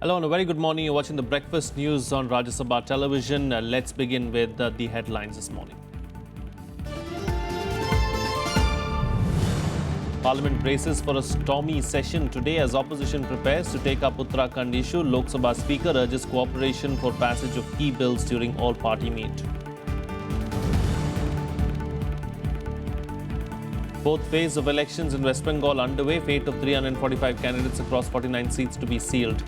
Hello and a very good morning. You're watching the breakfast news on Rajya Sabha television. Let's begin with the headlines this morning. Parliament braces for a stormy session today as opposition prepares to take up Uttarakhand issue. Lok Sabha Speaker urges cooperation for passage of key bills during all-party meet. Fourth phase of elections in West Bengal underway. Fate of 345 candidates across 49 seats to be sealed.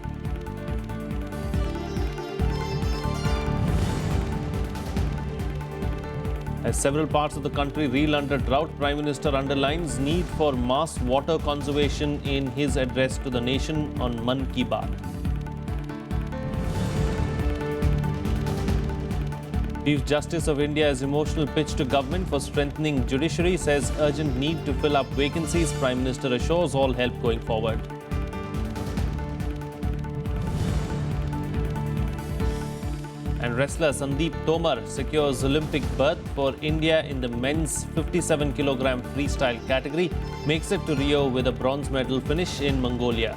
As several parts of the country reel under drought, Prime Minister underlines need for mass water conservation in his address to the nation on Mann Ki Baat. Chief Justice of India's emotional pitch to government for strengthening judiciary, says urgent need to fill up vacancies. Prime Minister assures all help going forward. And wrestler Sandeep Tomar secures Olympic berth for India in the men's 57kg freestyle category, makes it to Rio with a bronze medal finish in Mongolia.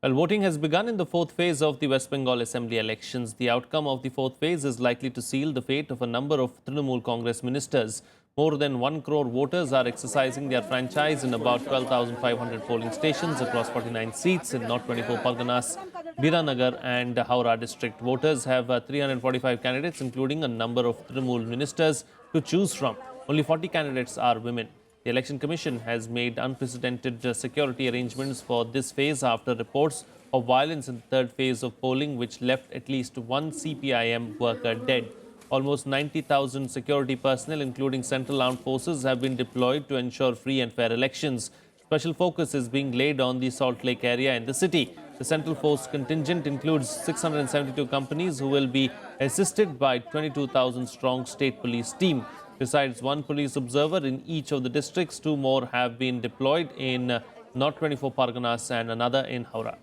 Well, voting has begun in the fourth phase of the West Bengal Assembly elections. The outcome of the fourth phase is likely to seal the fate of a number of Trinamool Congress ministers. More than 1 crore voters are exercising their franchise in about 12,500 polling stations across 49 seats in North 24 Parganas, Biranagar and Howrah district. Voters have 345 candidates, including a number of Trinamool ministers, to choose from. Only 40 candidates are women. The Election Commission has made unprecedented security arrangements for this phase after reports of violence in the third phase of polling, which left at least one CPIM worker dead. Almost 90,000 security personnel, including Central Armed Forces, have been deployed to ensure free and fair elections. Special focus is being laid on the Salt Lake area in the city. The Central Force contingent includes 672 companies who will be assisted by 22,000-strong state police team. Besides one police observer in each of the districts, 2 more have been deployed in North 24 Parganas and another in Howrah.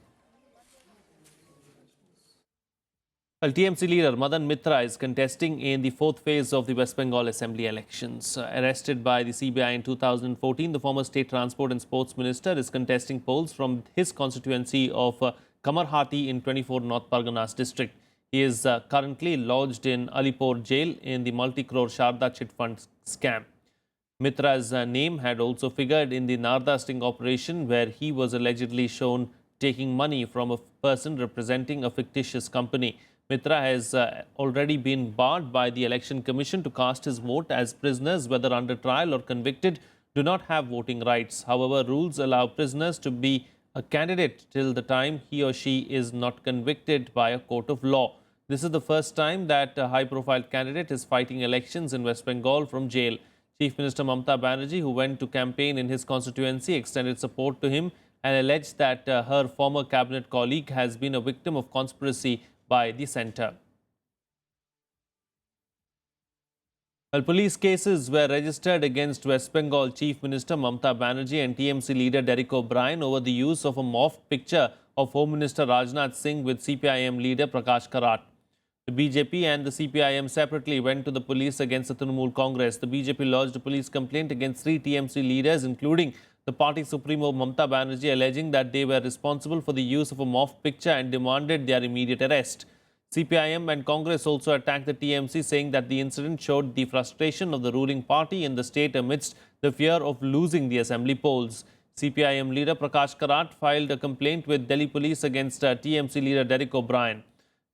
Well, TMC leader Madan Mitra is contesting in the fourth phase of the West Bengal Assembly elections. Arrested by the CBI in 2014, the former State Transport and Sports Minister is contesting polls from his constituency of Kamarhati in 24 North Parganas district. He is currently lodged in Alipur jail in the multi-crore Sharda chit fund scam. Mitra's name had also figured in the Narda sting operation, where he was allegedly shown taking money from a person representing a fictitious company. Mitra has already been barred by the Election Commission to cast his vote, as prisoners, whether under trial or convicted, do not have voting rights. However, rules allow prisoners to be a candidate till the time he or she is not convicted by a court of law. This is the first time that a high-profile candidate is fighting elections in West Bengal from jail. Chief Minister Mamata Banerjee, who went to campaign in his constituency, extended support to him and alleged that her former cabinet colleague has been a victim of conspiracy by the centre. Well, police cases were registered against West Bengal Chief Minister Mamata Banerjee and TMC leader Derek O'Brien over the use of a morphed picture of Home Minister Rajnath Singh with CPIM leader Prakash Karat. The BJP and the CPIM separately went to the police against the Trinamool Congress. The BJP lodged a police complaint against 3 TMC leaders, including the party supremo Mamata Banerjee, alleging that they were responsible for the use of a morphed picture and demanded their immediate arrest. CPIM and Congress also attacked the TMC, saying that the incident showed the frustration of the ruling party in the state amidst the fear of losing the assembly polls. CPIM leader Prakash Karat filed a complaint with Delhi police against TMC leader Derek O'Brien.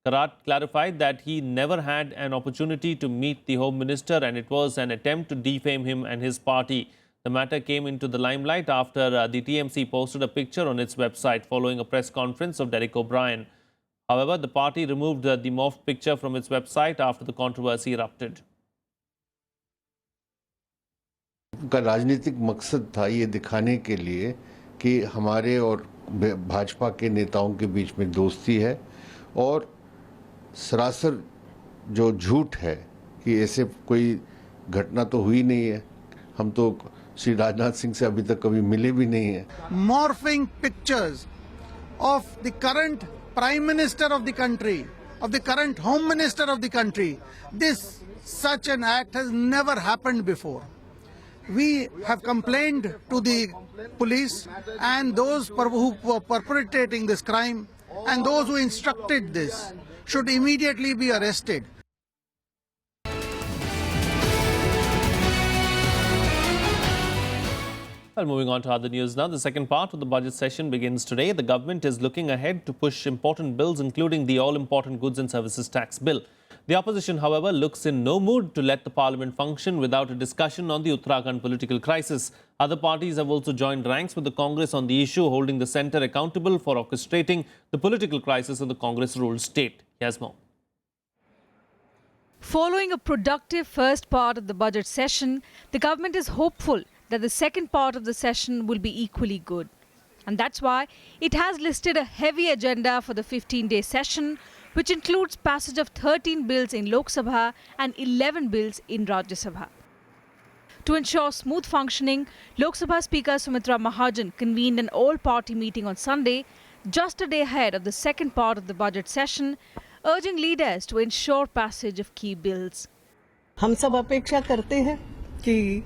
Karat clarified that he never had an opportunity to meet the Home Minister and it was an attempt to defame him and his party. The matter came into the limelight after the TMC posted a picture on its website following a press conference of Derek O'Brien. However, the party removed the morphed picture from its website after the controversy erupted. उनका राजनीतिक मकसद था ये दिखाने के लिए कि हमारे और भाजपा के नेताओं के बीच में दोस्ती है और सरासर जो झूठ है कि ऐसे कोई घटना तो हुई नहीं है। हम तो श्री राजनाथ सिंह से अभी तक कभी मिले भी नहीं है। Morphing pictures of the current Prime Minister of the country, of the current Home Minister of the country. Such an act has never happened before. we have complained to the police, and those who were perpetrating this crime and those who instructed this should immediately be arrested. Well, moving on to other news now. The second part of the budget session begins today. The government is looking ahead to push important bills, including the all-important goods and services tax bill. The opposition, however, looks in no mood to let the parliament function without a discussion on the Uttarakhand political crisis. Other parties have also joined ranks with the Congress on the issue, holding the centre accountable for orchestrating the political crisis in the Congress-ruled state. Here's more. Following a productive first part of the budget session, the government is hopeful that the second part of the session will be equally good. And that's why it has listed a heavy agenda for the 15-day session, which includes passage of 13 bills in Lok Sabha and 11 bills in Rajya Sabha. To ensure smooth functioning, Lok Sabha Speaker Sumitra Mahajan convened an all-party meeting on Sunday, just a day ahead of the second part of the budget session, urging leaders to ensure passage of key bills. हम सब अपेक्षा करते हैं कि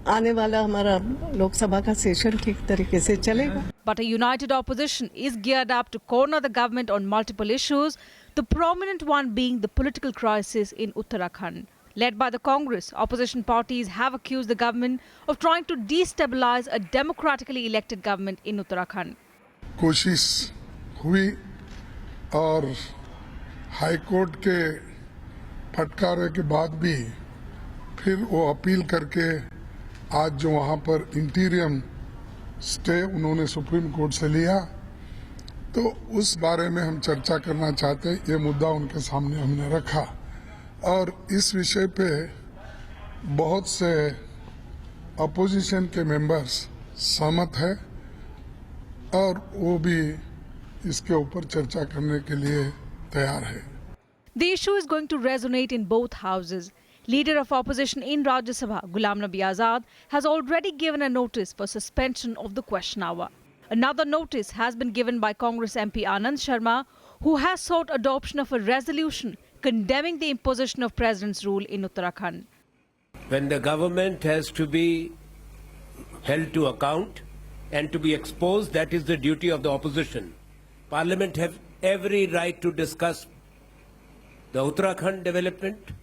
आने वाला हमारा लोकसभा का सेशन ठीक तरीके से चलेगा. But a united opposition is geared up to corner the government on multiple issues, the prominent one being the political crisis in Uttarakhand. Led by the Congress, opposition parties have accused the government of trying to destabilize a democratically elected government in Uttarakhand. कोशिश हुई और high court के फटकारे के बाद भी फिर वो अपील करके आज जो वहाँ पर इंटीरियम स्टे उन्होंने सुप्रीम कोर्ट से लिया, तो उस बारे में हम चर्चा करना चाहते हैं. ये मुद्दा उनके सामने हमने रखा और इस विषय पे बहुत से अपोजिशन के मेंबर्स सहमत है और वो भी इसके ऊपर चर्चा करने के लिए तैयार है. The issue is going to resonate in both houses. Leader of opposition in Rajya Sabha, Ghulam Nabi Azad, has already given a notice for suspension of the question hour. Another notice has been given by Congress MP Anand Sharma, who has sought adoption of a resolution condemning the imposition of President's rule in Uttarakhand. When the government has to be held to account and to be exposed, that is the duty of the opposition. Parliament have every right to discuss the Uttarakhand development.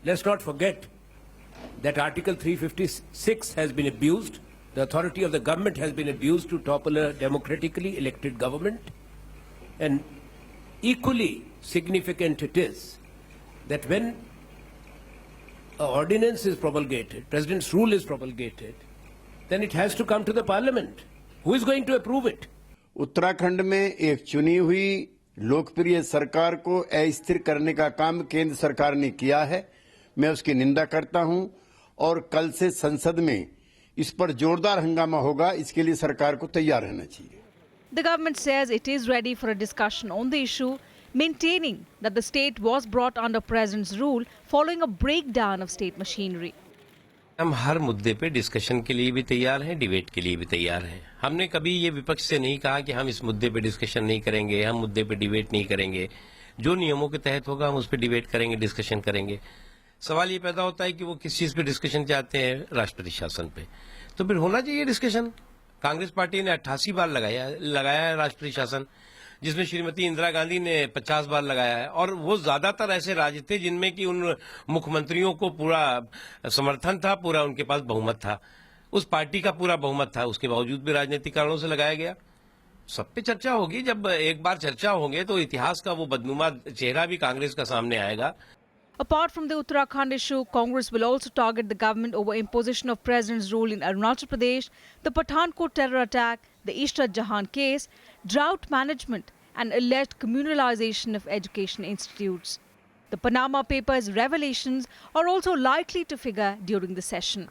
Let's not forget that Article 356 has been abused. The authority of the government has been abused to topple a democratically elected government. And equally significant it is that when an ordinance is promulgated, President's rule is promulgated, then it has to come to the Parliament. Who is going to approve it? Uttarakhand में एक चुनी हुई लोकप्रिय सरकार को अस्थिर करने का काम केंद्र सरकार ने किया है. मैं उसकी निंदा करता हूं और कल से संसद में इस पर जोरदार हंगामा होगा. इसके लिए सरकार को तैयार रहना चाहिए. The government says it is ready for a discussion on the issue, maintaining that the state was brought under President's rule following a breakdown of state machinery. हम हर मुद्दे पे डिस्कशन के लिए भी तैयार हैं, डिबेट के लिए भी तैयार हैं. हमने कभी ये विपक्ष से नहीं कहा कि हम इस मुद्दे पे डिस्कशन नहीं करेंगे, हम मुद्दे पे डिबेट नहीं करेंगे. जो नियमों के तहत होगा हम उस पर डिबेट करेंगे, डिस्कशन करेंगे. सवाल ये पैदा होता है कि वो किस चीज पे डिस्कशन चाहते हैं, राष्ट्रपति शासन पे. तो फिर होना चाहिए डिस्कशन. कांग्रेस पार्टी ने 88 बार लगाया है राष्ट्रपति शासन, जिसमें श्रीमती इंदिरा गांधी ने 50 बार लगाया है. और वो ज्यादातर ऐसे राज्य थे जिनमें कि उन मुख्यमंत्रियों को पूरा समर्थन था, पूरा उनके पास बहुमत था, उस पार्टी का पूरा बहुमत था. उसके बावजूद भी राजनीतिक कारणों से लगाया गया. सब पे चर्चा होगी. जब एक बार चर्चा होंगे तो इतिहास का वो बदनुमा चेहरा भी कांग्रेस का सामने आएगा. Apart from the Uttarakhand issue, Congress will also target the government over imposition of President's rule in Arunachal Pradesh, the Pathankot terror attack, the Ishrat Jahan case, drought management and alleged communalization of education institutes. The Panama Papers revelations are also likely to figure during the session.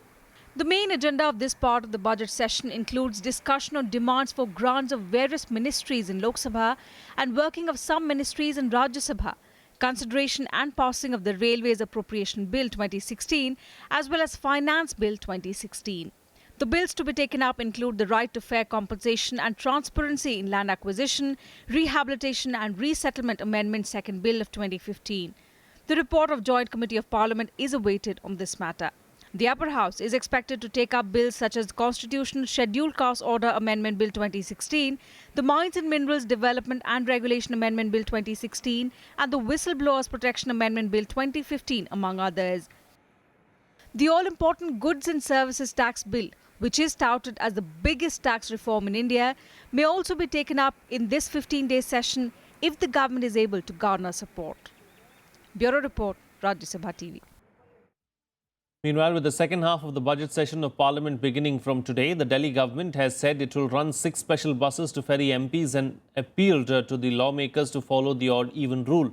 The main agenda of this part of the budget session includes discussion on demands for grants of various ministries in Lok Sabha and working of some ministries in Rajya Sabha, consideration and passing of the Railways Appropriation Bill 2016 as well as Finance Bill 2016. The bills to be taken up include the right to fair compensation and transparency in land acquisition, Rehabilitation and Resettlement Amendment Second Bill of 2015. The report of Joint Committee of Parliament is awaited on this matter. The upper house is expected to take up bills such as the Constitutional Scheduled Caste Order Amendment Bill 2016, the Mines and Minerals Development and Regulation Amendment Bill 2016, and the Whistleblowers Protection Amendment Bill 2015, among others. The all-important Goods and Services Tax Bill, which is touted as the biggest tax reform in India, may also be taken up in this 15-day session if the government is able to garner support. Bureau Report, Rajya Sabha TV. Meanwhile, with the second half of the budget session of Parliament beginning from today, the Delhi government has said it will run 6 special buses to ferry MPs and appealed to the lawmakers to follow the odd-even rule.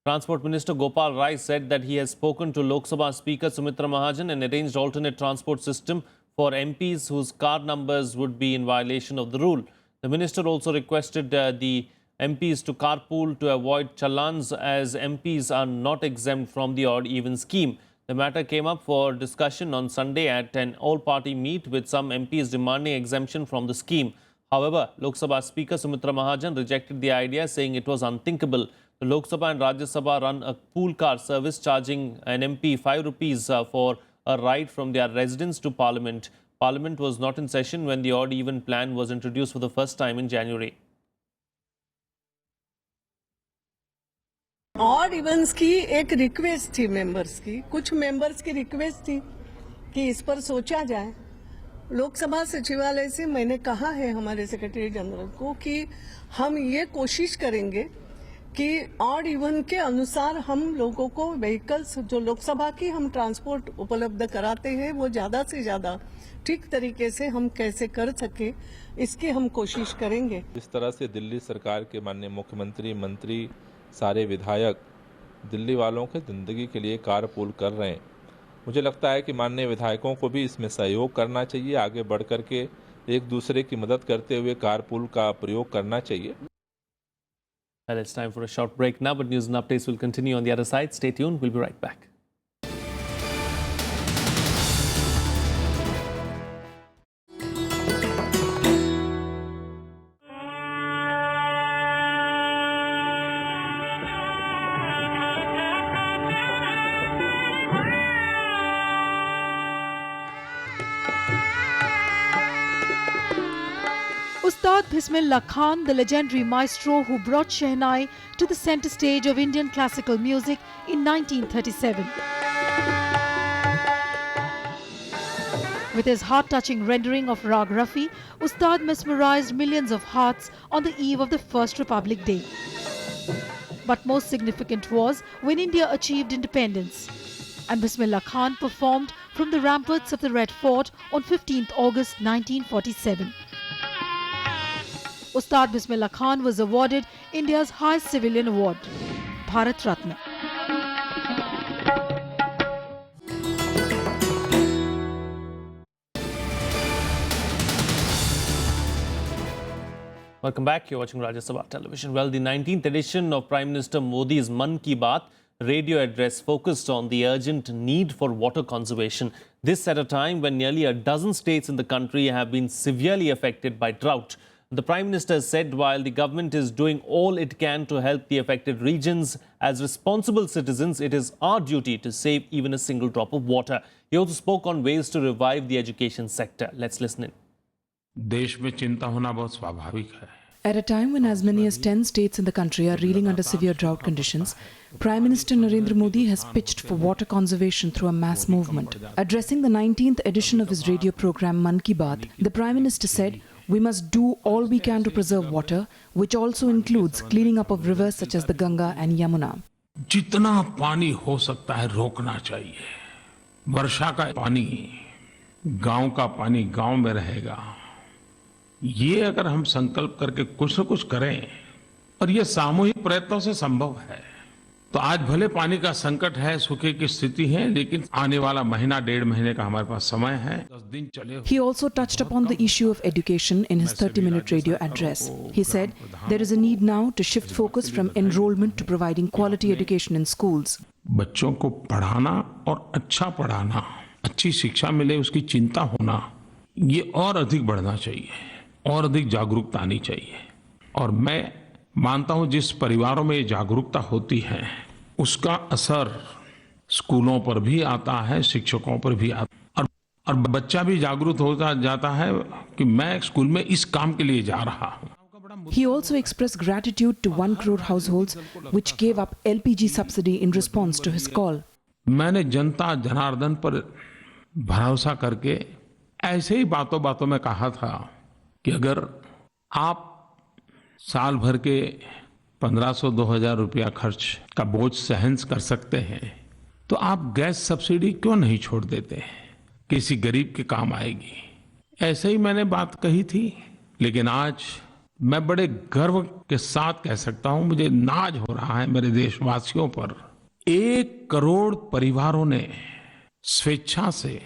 Transport Minister Gopal Rai said that he has spoken to Lok Sabha Speaker Sumitra Mahajan and arranged alternate transport system for MPs whose car numbers would be in violation of the rule. The minister also requested the MPs to carpool to avoid challans, as MPs are not exempt from the odd-even scheme. The matter came up for discussion on Sunday at an all-party meet, with some MPs demanding exemption from the scheme. However, Lok Sabha Speaker Sumitra Mahajan rejected the idea, saying it was unthinkable. The Lok Sabha and Rajya Sabha run a pool car service charging an MP 5 rupees for a ride from their residence to Parliament. Parliament was not in session when the odd-even plan was introduced for the first time in January. Odd events की एक request थी members की, कुछ members की request थी कि इस पर सोचा जाए। लोकसभा सचिवालय से मैंने कहा है हमारे सेक्रेटरी जनरल को कि हम ये कोशिश करेंगे कि ऑड इवन के अनुसार हम लोगों को व्हीकल्स जो लोकसभा की हम ट्रांसपोर्ट उपलब्ध कराते हैं वो ज्यादा से ज्यादा ठीक तरीके से हम कैसे कर सके, इसकी हम कोशिश करेंगे। इस तरह से दिल्ली सरकार के माननीय मुख्यमंत्री, मंत्री, सारे विधायक दिल्ली वालों के जिंदगी के लिए कारपूल कर रहे हैं। मुझे लगता है कि माननीय विधायकों को भी इसमें सहयोग करना चाहिए, आगे बढ़ करके एक दूसरे की मदद करते हुए कारपूल का प्रयोग करना चाहिए। Well, it's time for a short break now, but news and updates will continue on the other side. Stay tuned. We'll be right back. Ustad Bismillah Khan, the legendary maestro who brought Shehnai to the center stage of Indian classical music in 1937. With his heart-touching rendering of Rag Rafi, Ustad mesmerized millions of hearts on the eve of the First Republic Day. But most significant was when India achieved independence, and Bismillah Khan performed from the ramparts of the Red Fort on 15th August 1947. Ustad Bismillah Khan was awarded India's highest civilian award, Bharat Ratna. Welcome back. You're watching Rajya Sabha Television. Well, the 19th edition of Prime Minister Modi's Mann Ki Baat radio address focused on the urgent need for water conservation. This at a time when nearly a dozen states in the country have been severely affected by drought. The Prime Minister said while the government is doing all it can to help the affected regions, as responsible citizens, it is our duty to save even a single drop of water. He also spoke on ways to revive the education sector. Let's listen in. देश में चिंता होना बहुत स्वाभाविक है। At a time when as many as 10 states in the country are reeling under severe drought conditions, Prime Minister Narendra Modi has pitched for water conservation through a mass movement. Addressing the 19th edition of his radio program Mann Ki Baat, the Prime Minister said, "We must do all we can to preserve water, which also includes cleaning up of rivers such as the Ganga and Yamuna." जितना पानी हो सकता है रोकना चाहिए। वर्षा का पानी, गांव का पानी गांव में रहेगा। ये अगर हम संकल्प करके कुछ न कुछ करें, और ये सामूहिक प्रयत्नों से संभव है, तो आज भले पानी का संकट है, सूखे की स्थिति है, लेकिन आने वाला महीना 1.5 महीने का हमारे पास समय है। 10 दिन चले। He also touched upon the issue of education in his 30-minute radio address. He said there is a need now to shift focus from enrollment to providing quality education in schools. बच्चों को पढ़ाना और अच्छा पढ़ाना, अच्छी शिक्षा मिले उसकी चिंता होना, ये और अधिक बढ़ना चाहिए, और अधिक जागरूकता आनी चाहिए। और मैं मानता हूं जिस परिवारों में ये जागरूकता होती है उसका असर स्कूलों पर भी आता है, शिक्षकों पर भी आता है, और बच्चा भी जागरूक होता जाता है कि मैं स्कूल में इस काम के लिए जा रहा हूँ. He also expressed gratitude to 1 crore households which gave up LPG subsidy in response to his call. मैंने जनता जनार्दन पर भरोसा करके ऐसे ही बातों बातों में कहा था कि अगर आप साल भर के 1500-2000 रुपया खर्च का बोझ सहन कर सकते हैं तो आप गैस सब्सिडी क्यों नहीं छोड़ देते, किसी गरीब के काम आएगी. ऐसे ही मैंने बात कही थी, लेकिन आज मैं बड़े गर्व के साथ कह सकता हूं, मुझे नाज हो रहा है मेरे देशवासियों पर. 1 करोड़ परिवारों ने स्वेच्छा से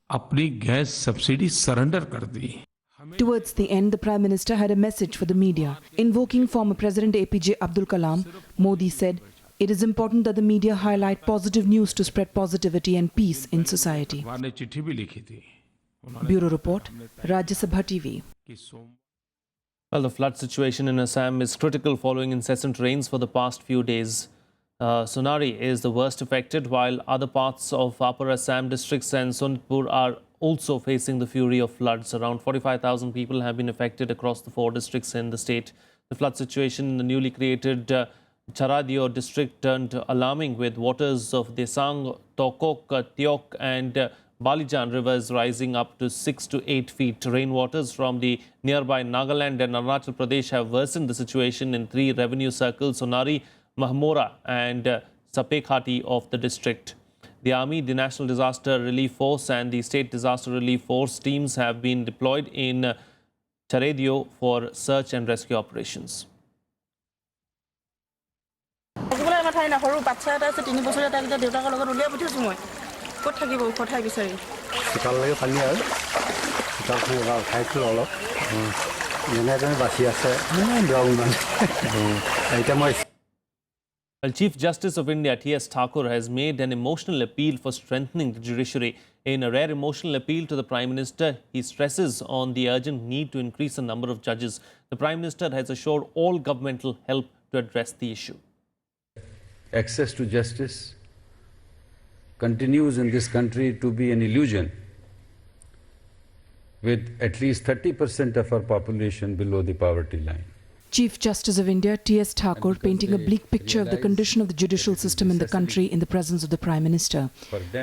अपनी गैस सब्सिडी सरेंडर कर दी. Towards the end, the Prime Minister had a message for the media. Invoking former President APJ Abdul Kalam, Modi said, "It is important that the media highlight positive news to spread positivity and peace in society." Bureau Report, Rajya Sabha TV. Well, the flood situation in Assam is critical following incessant rains for the past few days. Sonari is the worst affected, while other parts of Upper Assam districts and Sonitpur are also facing the fury of floods. Around 45,000 people have been affected across the 4 districts in the state. The flood situation in the newly created Charadio district turned alarming, with waters of Desang, Tokok, Tiok and Balijan rivers rising up to 6 to 8 feet. Rainwaters from the nearby Nagaland and Arunachal Pradesh have worsened the situation in 3 revenue circles, Sonari, Mahmora and Sapekhati of the district. The Army, the National Disaster Relief Force and the State Disaster Relief Force teams have been deployed in Charadio for search and rescue operations. Well, Chief Justice of India T.S. Thakur has made an emotional appeal for strengthening the judiciary. In a rare emotional appeal to the Prime Minister, he stresses on the urgent need to increase the number of judges. The Prime Minister has assured all governmental help to address the issue. Access to justice continues in this country to be an illusion, with at least 30% of our population below the poverty line. Chief Justice of India T.S. Thakur painting a bleak picture of the condition of the judicial system in the country in the presence of the Prime Minister.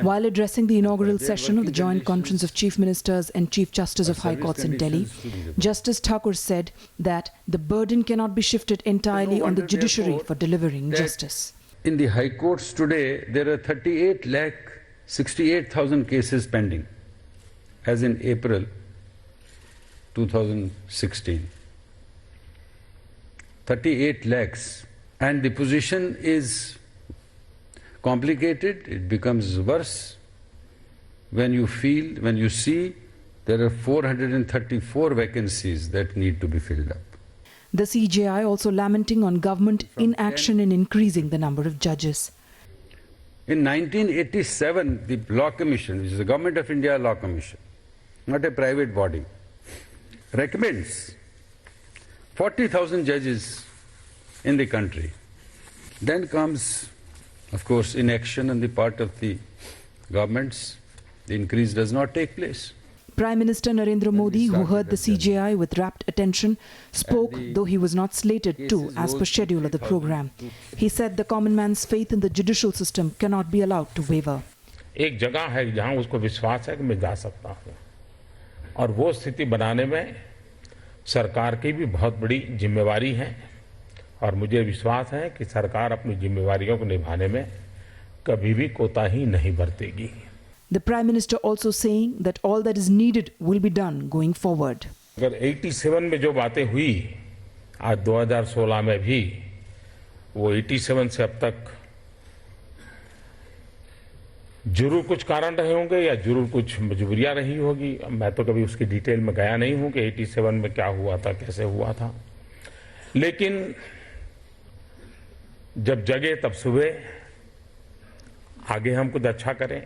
While addressing the inaugural session of the Joint Conference of Chief Ministers and Chief Justice of High Courts in Delhi, Justice Thakur said that the burden cannot be shifted entirely on the judiciary for delivering justice. In the High Courts today, there are 38,68,000 cases pending, as in April 2016. 38 lakhs, and the position is complicated. It becomes worse when you see there are 434 vacancies that need to be filled up. The CJI also lamenting on government inaction in increasing the number of judges. In 1987, the Law Commission, which is the Government of India Law Commission, not a private body, recommends 40,000 judges in the country. Then comes, of course, inaction on the part of the governments. The increase does not take place. Prime Minister Narendra Modi, who heard the CJI with rapt attention, spoke though he was not slated to as per schedule of the program. He said the common man's faith in the judicial system cannot be allowed to waver. एक जगह है जहां उसको विश्वास है कि मैं जा सकता हूं, और वो स्थिति बनाने में सरकार की भी बहुत बड़ी जिम्मेवारी है, और मुझे विश्वास है कि सरकार अपनी जिम्मेवारियों को निभाने में कभी भी कोताही नहीं बरतेगी. The Prime Minister also saying that all that is needed will be done going forward. अगर 87 में जो बातें हुई आज 2016 में भी, वो 87 से अब तक जरूर कुछ कारण रहे होंगे या जरूर कुछ मजबूरियां रही होगी. मैं तो कभी उसकी डिटेल में गया नहीं हूं कि 87 में क्या हुआ था, कैसे हुआ था, लेकिन जब जगे तब सुबह, आगे हम कुछ अच्छा करें.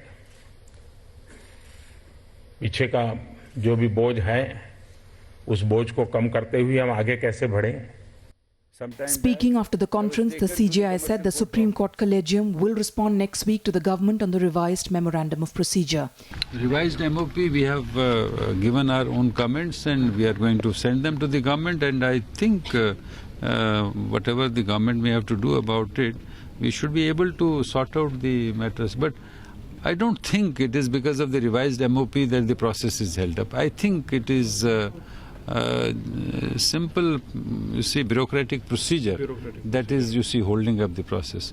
पीछे का जो भी बोझ है, उस बोझ को कम करते हुए हम आगे कैसे बढ़ें. Speaking after the conference, the CJI said the Supreme Court Collegium will respond next week to the government on the revised Memorandum of Procedure. Revised MOP, we have given our own comments and we are going to send them to the government, and I think whatever the government may have to do about it, we should be able to sort out the matters. But I don't think it is because of the revised MOP that the process is held up. I think it is simple, you see, bureaucratic procedure that is, you see, holding up the process.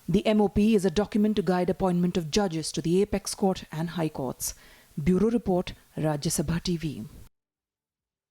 The MOP is a document to guide appointment of judges to the Apex Court and High Courts. Bureau Report, Rajya Sabha TV.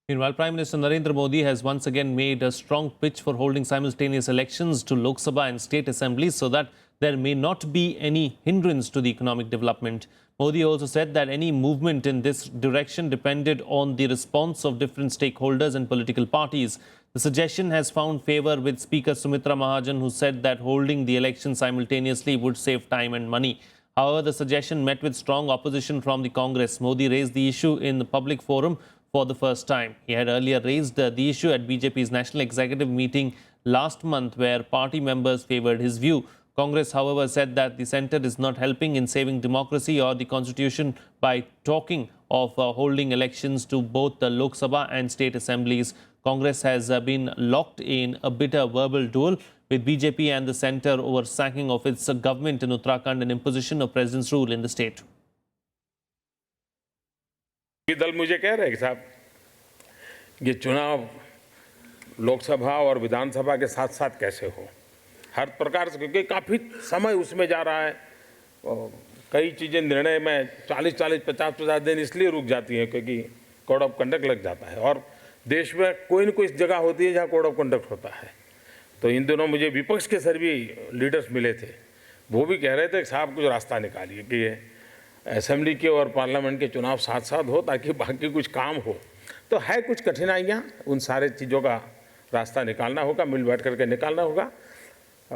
Meanwhile, Prime Minister Narendra Modi has once again made a strong pitch for holding simultaneous elections to Lok Sabha and state assemblies so that there may not be any hindrance to the economic development. Modi also said that any movement in this direction depended on the response of different stakeholders and political parties. The suggestion has found favour with Speaker Sumitra Mahajan, who said that holding the election simultaneously would save time and money. However, the suggestion met with strong opposition from the Congress. Modi raised the issue in the public forum for the first time. He had earlier raised the issue at BJP's National Executive meeting last month, where party members favoured his view. Congress, however, said that the centre is not helping in saving democracy or the constitution by talking of holding elections to both the Lok Sabha and state assemblies. Congress has been locked in a bitter verbal duel with BJP and the centre over sacking of its government in Uttarakhand and imposition of president's rule in the state. दल मुझे कह रहे हैं कि साहब ये चुनाव लोकसभा और विधानसभा के साथ साथ कैसे हो, हर प्रकार से, क्योंकि काफ़ी समय उसमें जा रहा है। कई चीज़ें निर्णय में 40-50 दिन इसलिए रुक जाती हैं क्योंकि कोड ऑफ कंडक्ट लग जाता है, और देश में कोई न कोई जगह होती है जहाँ कोड ऑफ कंडक्ट होता है। तो इन दिनों मुझे विपक्ष के सभी लीडर्स मिले थे, वो भी कह रहे थे कि साहब कुछ रास्ता निकालिए कि ये असेंबली के और पार्लियामेंट के चुनाव साथ साथ हो ताकि बाकी कुछ काम हो। तो है कुछ कठिनाइयाँ, उन सारे चीज़ों का रास्ता निकालना होगा, मिल बैठ करके निकालना होगा।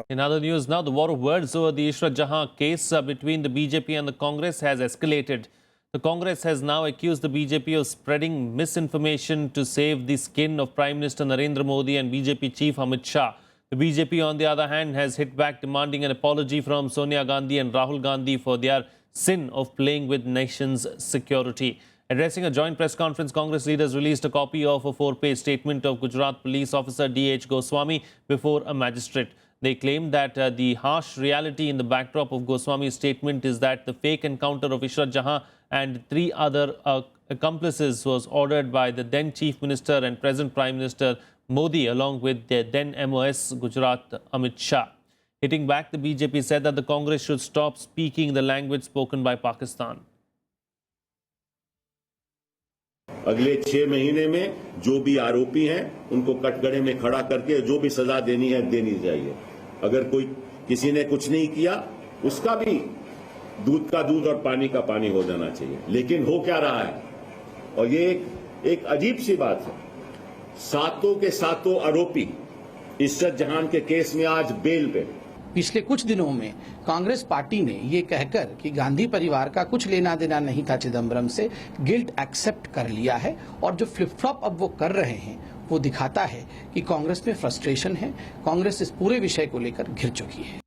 In other news now, the war of words over the Ishrat Jahan case between the BJP and the Congress has escalated. The Congress has now accused the BJP of spreading misinformation to save the skin of Prime Minister Narendra Modi and BJP Chief Amit Shah. The BJP, on the other hand, has hit back demanding an apology from Sonia Gandhi and Rahul Gandhi for their sin of playing with nation's security. Addressing a joint press conference, Congress leaders released a copy of a 4-page statement of Gujarat Police Officer D.H. Goswami before a magistrate. They claim that the harsh reality in the backdrop of Goswami's statement is that the fake encounter of Ishrat Jahan and 3 other accomplices was ordered by the then Chief Minister and present Prime Minister Modi along with the then MOS Gujarat Amit Shah. Hitting back, the BJP said that the Congress should stop speaking the language spoken by Pakistan. अगले 6 महीने में जो भी आरोपी हैं उनको कटघरे में खड़ा करके जो भी सजा देनी है देनी चाहिए। अगर कोई किसी ने कुछ नहीं किया उसका भी दूध का दूध और पानी का पानी हो जाना चाहिए। लेकिन हो क्या रहा है, और ये एक अजीब सी बात है, सातों के सातों आरोपी इशरत जहान के केस में आज बेल पे। पिछले कुछ दिनों में कांग्रेस पार्टी ने ये कहकर कि गांधी परिवार का कुछ लेना देना नहीं था चिदम्बरम से, गिल्ट एक्सेप्ट कर लिया है, और जो फ्लिप फ्लॉप अब वो कर रहे हैं वो दिखाता है कि कांग्रेस में फ्रस्ट्रेशन है, कांग्रेस इस पूरे विषय को लेकर घिर चुकी है।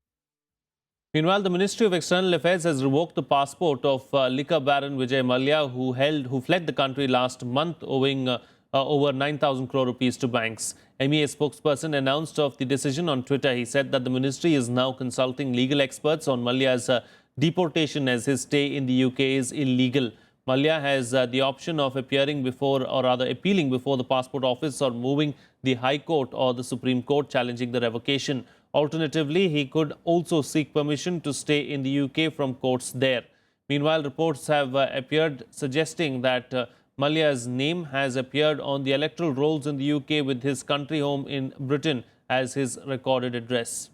Meanwhile, the Ministry of External Affairs has revoked the passport of liquor baron Vijay Mallyas, who fled the country last month owing over 9,000 crore rupees to banks. MEA spokesperson announced of the decision on Twitter. He said that the ministry is now consulting legal experts on Mallyas' deportation as his stay in the UK is illegal. Mallyas has the option of appealing before the passport office or moving the High Court or the Supreme Court challenging the revocation. Alternatively, he could also seek permission to stay in the UK from courts there. Meanwhile, reports have appeared suggesting that Mallyas' name has appeared on the electoral rolls in the UK with his country home in Britain as his recorded address.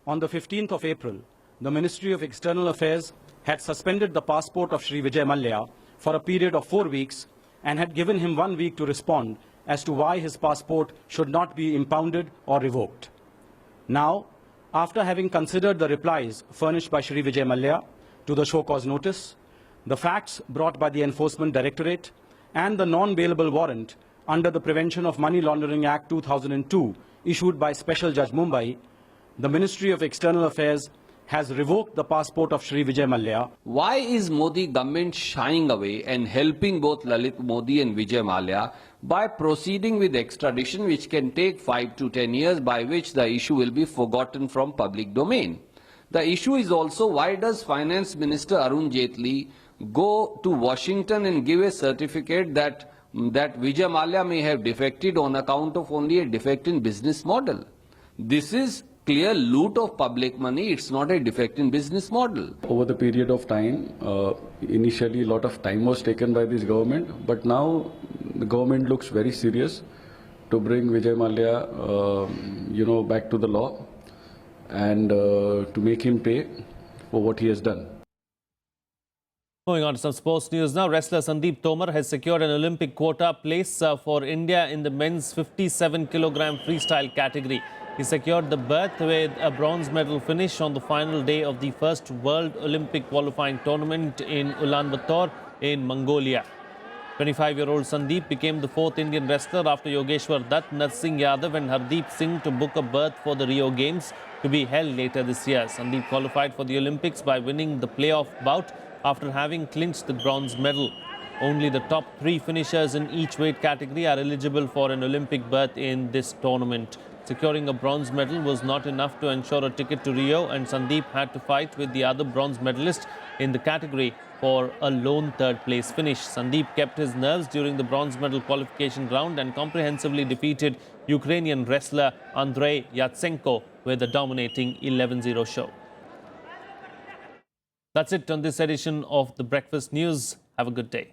On the 15th of April, the Ministry of External Affairs had suspended the passport of Shri Vijay Mallyas for a period of 4 weeks and had given him 1 week to respond as to why his passport should not be impounded or revoked. Now, after having considered the replies furnished by Shri Vijay Mallyas to the show cause notice, the facts brought by the Enforcement Directorate and the non-bailable warrant under the Prevention of Money Laundering Act 2002, issued by Special Judge Mumbai, the Ministry of External Affairs has revoked the passport of Shri Vijay Mallyas. Why is Modi government shying away and helping both Lalit Modi and Vijay Mallyas by proceeding with extradition, which can take 5 to 10 years, by which the issue will be forgotten from public domain? The issue is also, why does Finance Minister Arun Jaitley go to Washington and give a certificate that Vijay Mallyas may have defected on account of only a defect in business model? This is clear loot of public money. It's not a defect in business model. Over the period of time, initially a lot of time was taken by this government, but now the government looks very serious to bring Vijay Mallyas, back to the law and to make him pay for what he has done. Moving on to some sports news now, wrestler Sandeep Tomar has secured an Olympic quota place for India in the men's 57-kilogram freestyle category. He secured the berth with a bronze medal finish on the final day of the first World Olympic qualifying tournament in Ulaanbaatar in Mongolia. 25-year-old Sandeep became the fourth Indian wrestler after Yogeshwar Dutt, Narsingh Yadav and Hardeep Singh to book a berth for the Rio Games to be held later this year. Sandeep qualified for the Olympics by winning the playoff bout after having clinched the bronze medal. Only the top 3 finishers in each weight category are eligible for an Olympic berth in this tournament. Securing a bronze medal was not enough to ensure a ticket to Rio, and Sandeep had to fight with the other bronze medalists in the category for a lone third-place finish. Sandeep kept his nerves during the bronze medal qualification round and comprehensively defeated Ukrainian wrestler Andrei Yatsenko with a dominating 11-0 show. That's it on this edition of The Breakfast News. Have a good day.